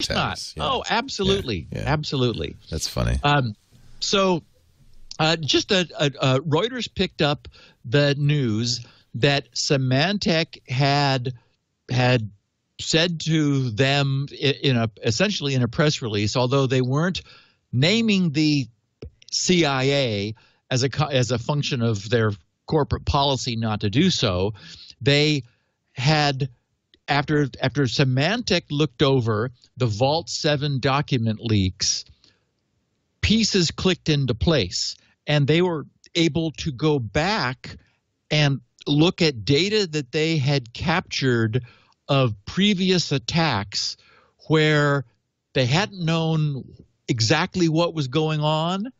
not. Yeah. Oh, absolutely. Yeah. Absolutely. That's funny. So Reuters picked up the news that Symantec had said to them essentially in a press release, although they weren't naming the CIA as a function of their corporate policy not to do so, they had, after Symantec looked over the Vault 7 document leaks, pieces clicked into place, and they were able to go back and look at data that they had captured of previous attacks where they hadn't known exactly what was going on.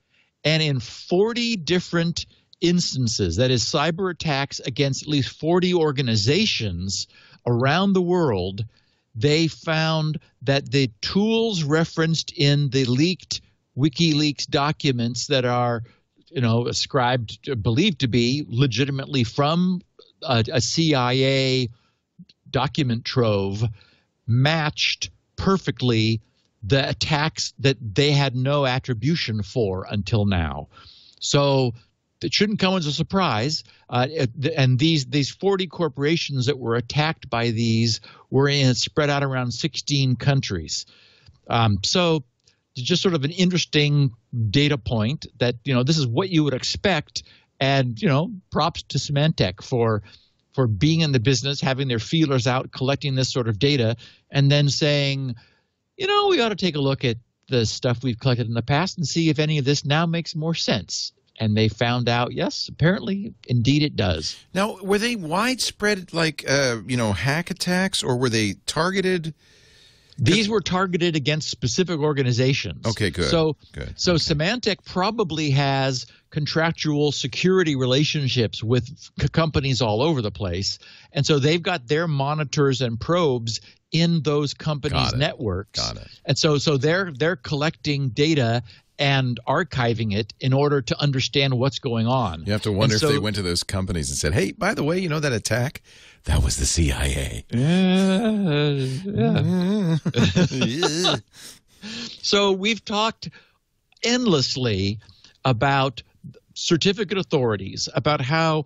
And in 40 different instances, that is cyber attacks against at least 40 organizations around the world, they found that the tools referenced in the leaked WikiLeaks documents that are, believed to be legitimately from a CIA document trove, matched perfectly the attacks that they had no attribution for until now. So it shouldn't come as a surprise. And these 40 corporations that were attacked by these were spread out around 16 countries. So just sort of an interesting data point that, this is what you would expect. And, props to Symantec for being in the business, having their feelers out, collecting this sort of data, and then saying, we ought to take a look at the stuff we've collected in the past and see if any of this now makes more sense. And they found out, yes, apparently, indeed it does. Now, were they widespread, hack attacks, or were they targeted? These were targeted against specific organizations. Okay, good. So good. Symantec probably has contractual security relationships with companies all over the place. And so they've got their monitors and probes in those companies' networks. Got it. And so they're collecting data and archiving it in order to understand what's going on. You have to wonder if they went to those companies and said, hey, by the way, that attack? That was the CIA. Yeah. So we've talked endlessly about certificate authorities, about how,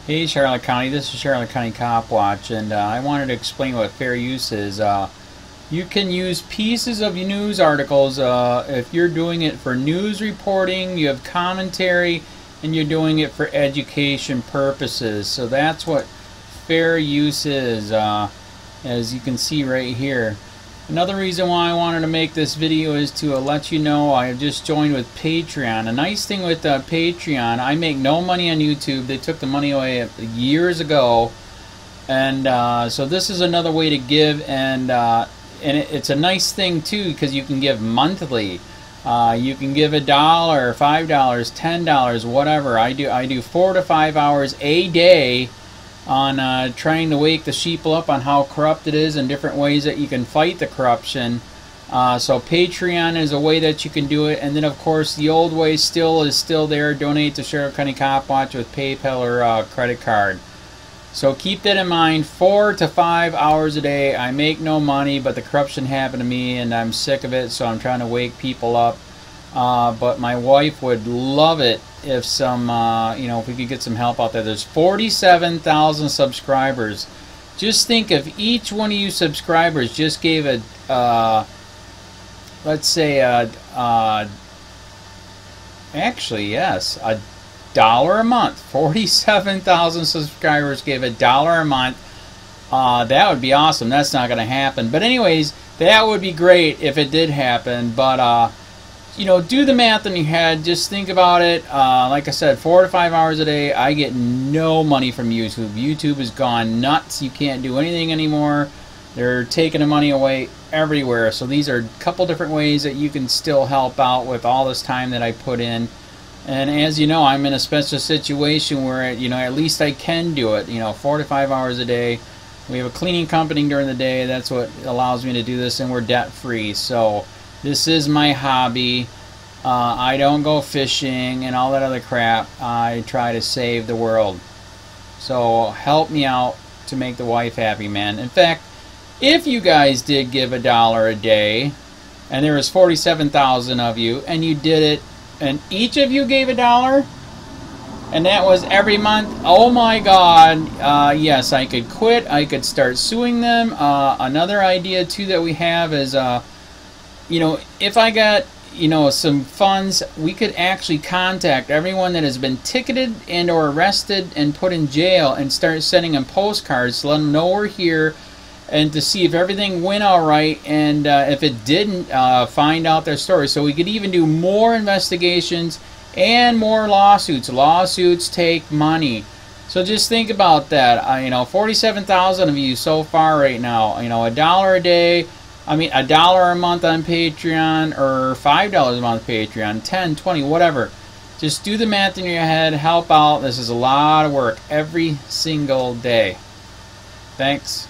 Hey, Charlotte County. This is Charlotte County COPWATCH, and I wanted to explain what fair use is. You can use pieces of your news articles if you're doing it for news reporting, you have commentary, and you're doing it for education purposes. So that's what fair use is, as you can see right here. Another reason why I wanted to make this video is to let you know I have just joined with Patreon. A nice thing with Patreon, I make no money on YouTube. They took the money away years ago. And so this is another way to give, and it's a nice thing too, because you can give monthly. You can give $1, $5, $10, whatever. I do 4 to 5 hours a day on trying to wake the sheep up on how corrupt it is and different ways that you can fight the corruption. So Patreon is a way that you can do it, and then of course the old way is still there. Donate to Charlotte County COPWATCH with PayPal or credit card. So keep that in mind. 4 to 5 hours a day. I make no money, but the corruption happened to me, and I'm sick of it, so I'm trying to wake people up. But my wife would love it if if we could get some help out there. There's 47,000 subscribers. Just think if each one of you subscribers just gave let's say actually, yes, $1 a month. 47,000 subscribers gave $1 a month. That would be awesome. That's not going to happen. But anyways, that would be great if it did happen. But do the math in your head. Just think about it. Like I said, 4 to 5 hours a day. I get no money from YouTube. YouTube has gone nuts. You can't do anything anymore. They're taking the money away everywhere. So these are a couple different ways that you can still help out with all this time that I put in. And as you know, I'm in a special situation where, at least I can do it. 4 to 5 hours a day. We have a cleaning company during the day. That's what allows me to do this, and we're debt-free. So this is my hobby. I don't go fishing and all that other crap. I try to save the world. So help me out to make the wife happy, man. In fact, if you guys did give $1 a day, and there was 47,000 of you, and you did it, and each of you gave $1, and that was every month, oh my God, yes, I could quit. I could start suing them. Another idea too that we have is, you know, if I got, you know, some funds, we could actually contact everyone that has been ticketed and or arrested and put in jail and start sending them postcards to let them know we're here, and to see if everything went all right, and if it didn't, find out their story. So we could even do more investigations and more lawsuits. Lawsuits take money. So just think about that. You know, 47,000 of you so far right now, you know, $1 a day, I mean $1 a month on Patreon, or $5 a month Patreon, 10, 20, whatever. Just do the math in your head, help out. This is a lot of work every single day. Thanks.